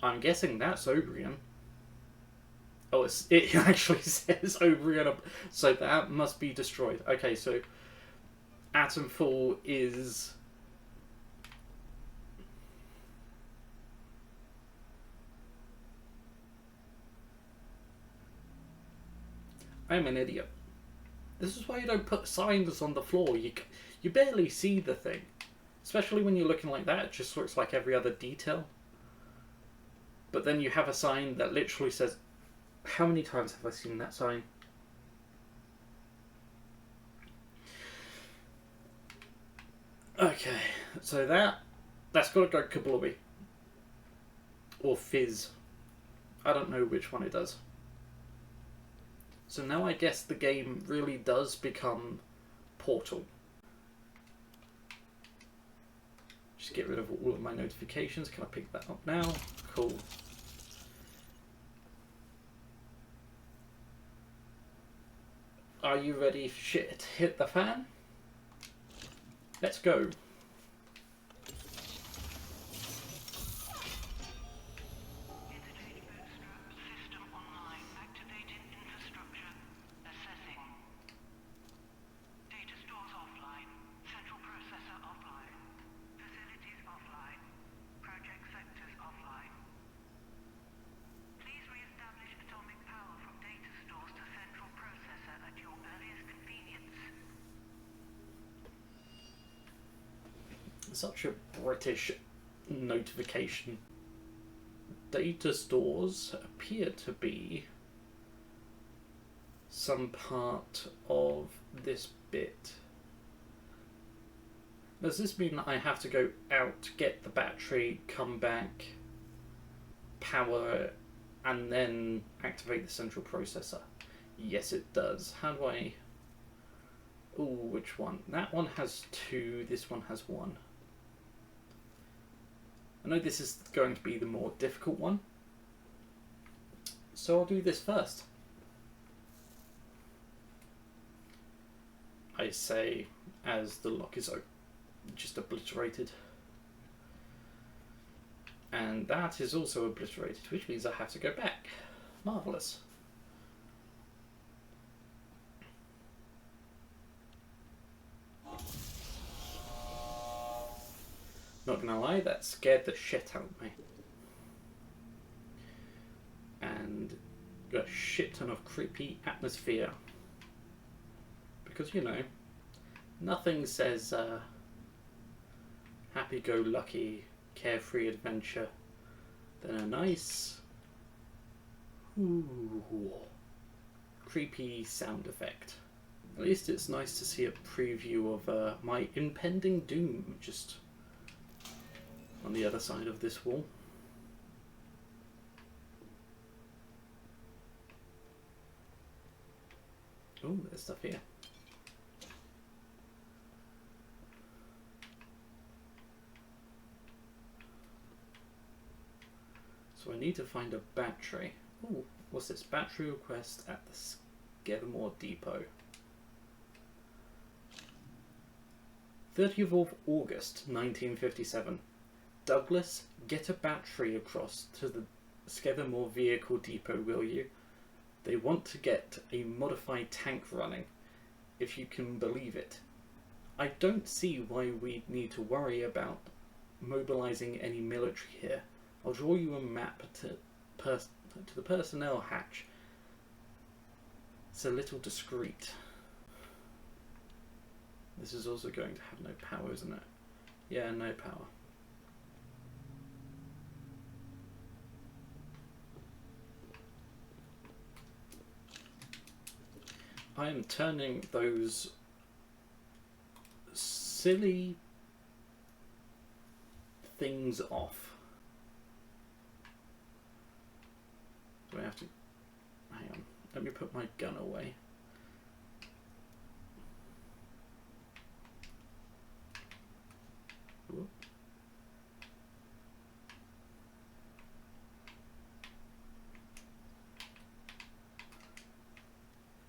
I'm guessing that's Obrian. Oh, it actually says Obrian, so that must be destroyed. Okay, so Atomfall is... I'm an idiot. This is why you don't put signs on the floor. You barely see the thing. Especially when you're looking like that, it just looks like every other detail. But then you have a sign that literally says... How many times have I seen that sign? Okay, so that's got to go Kablooey. Or Fizz. I don't know which one it does. So now I guess the game really does become Portal. Just get rid of all of my notifications. Can I pick that up now? Cool. Are you ready for shit to hit the fan? Let's go. Such a British notification. Data stores appear to be some part of this bit. Does this mean that I have to go out, get the battery, come back, power, and then activate the central processor? Yes, it does. How do I... Ooh, which one? That one has 2, this one has 1. I know this is going to be the more difficult one, so I'll do this first. I say as the lock is just obliterated. And that is also obliterated, which means I have to go back. Marvellous. Not gonna lie, that scared the shit out of me. And got a shit ton of creepy atmosphere. Because, you know, nothing says happy-go-lucky, carefree adventure than a nice, creepy sound effect. At least it's nice to see a preview of my impending doom just on the other side of this wall. Oh, there's stuff here. So I need to find a battery. Oh, what's this? Battery request at the Scathermore Depot. 30th of August 1957. Douglas, get a battery across to the Scathermore Vehicle Depot, will you? They want to get a modified tank running, if you can believe it. I don't see why we'd need to worry about mobilizing any military here. I'll draw you a map to the personnel hatch. It's a little discreet. This is also going to have no power, isn't it? Yeah, no power. I am turning those silly things off. Do I have to... Hang on. Let me put my gun away. Whoop.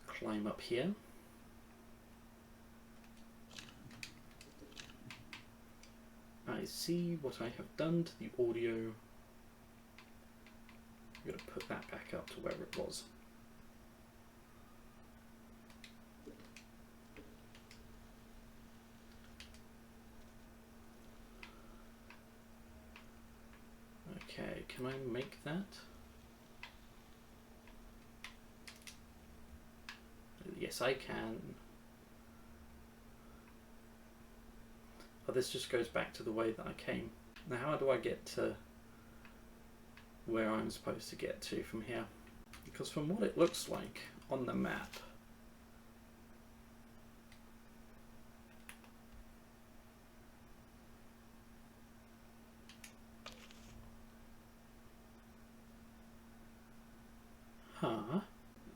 Climb up here. I see what I have done to the audio. I'm going to put that back up to where it was. Okay, can I make that? Yes, I can. Oh, this just goes back to the way that I came. Now, how do I get to where I'm supposed to get to from here? Because from what it looks like on the map,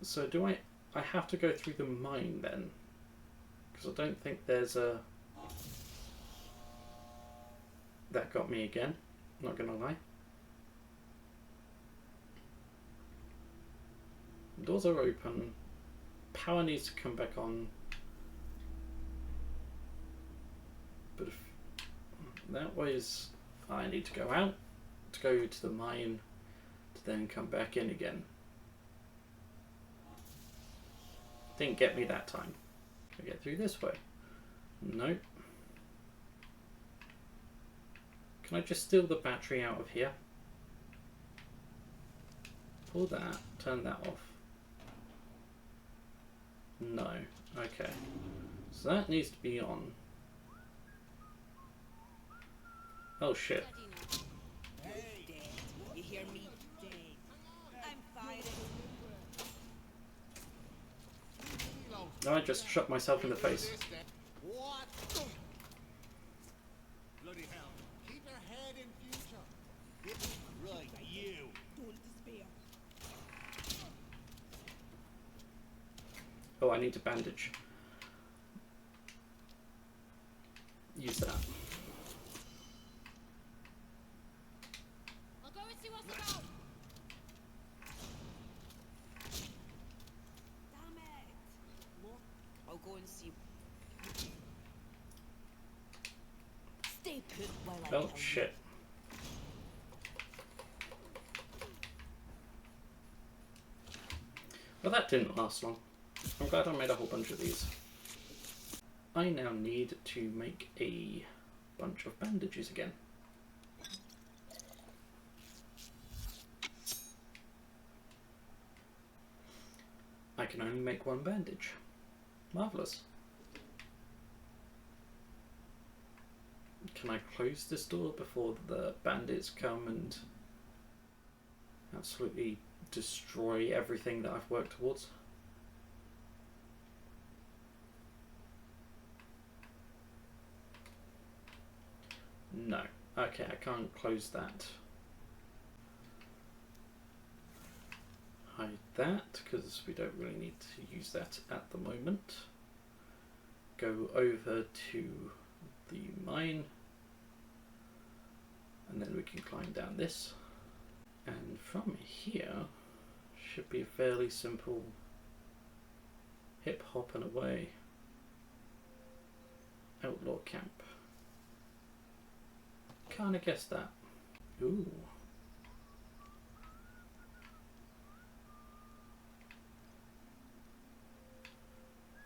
so do I have to go through the mine then? Because I don't think there's a... That got me again, not gonna lie. Doors are open. Power needs to come back on. But if that way's... I need to go out, to go to the mine, to then come back in again. Didn't get me that time. Can I get through this way? Nope. Can I just steal the battery out of here? Pull that, turn that off. No. Okay. So that needs to be on. Oh shit. You hear me? I'm firing. No, I just shot myself in the face. What? Bloody hell. Keep your head in future. Right, you. Don't despair. Oh, I need to bandage. Use that. I'll go and see what's about. Damn it. What? I'll go and see. Stay put while I Oh shit. Well, that didn't last long. I'm glad I made a whole bunch of these. I now need to make a bunch of bandages again. I can only make one bandage. Marvellous. Can I close this door before the bandits come and absolutely destroy everything that I've worked towards? No. Okay, I can't close that. Hide that, because we don't really need to use that at the moment. Go over to the mine, and then we can climb down this. And from here, should be a fairly simple hip hop and away. Outlaw camp. Kinda guessed that. Ooh.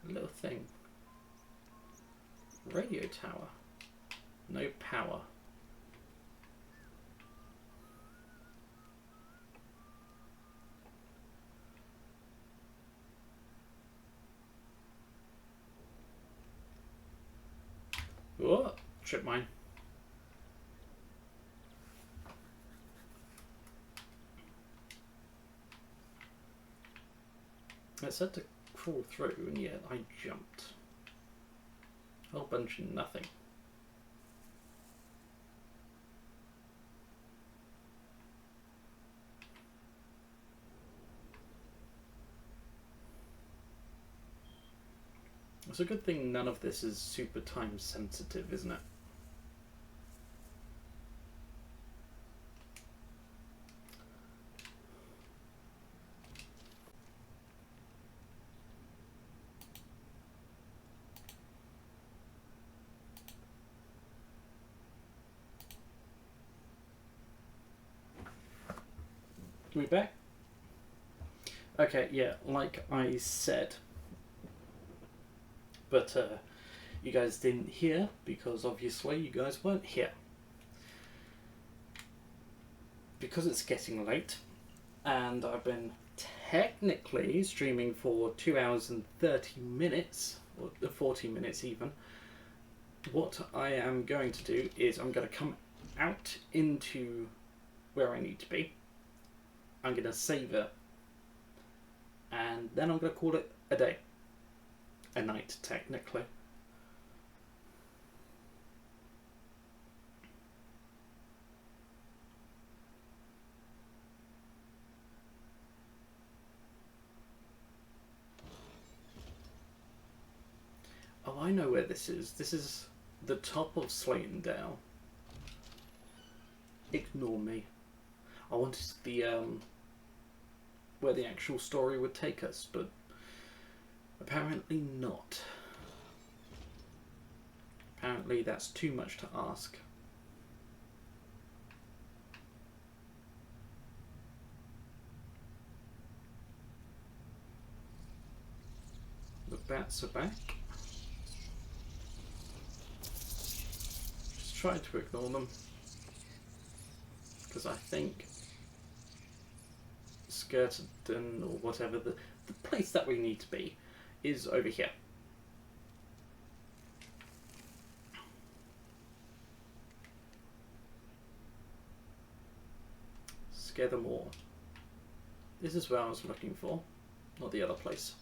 Little thing. Radio tower. No power. Trip mine. It said to crawl through, and yet I jumped. A whole bunch of nothing. It's a good thing none of this is super time sensitive, isn't it? We back? Okay, yeah, like I said, but you guys didn't hear because obviously you guys weren't here. Because it's getting late and I've been technically streaming for 2 hours and 30 minutes, or 40 minutes even, what I am going to do is I'm going to come out into where I need to be. I'm going to save it, and then I'm going to call it a day. A night, technically. Oh, I know where this is. This is the top of Slatondale. Ignore me. I wanted the where the actual story would take us, but apparently not. Apparently that's too much to ask. The bats are back. Just try to ignore them, because I think Skirton, or whatever, the place that we need to be is over here. Scare them all. This is where I was looking for, not the other place.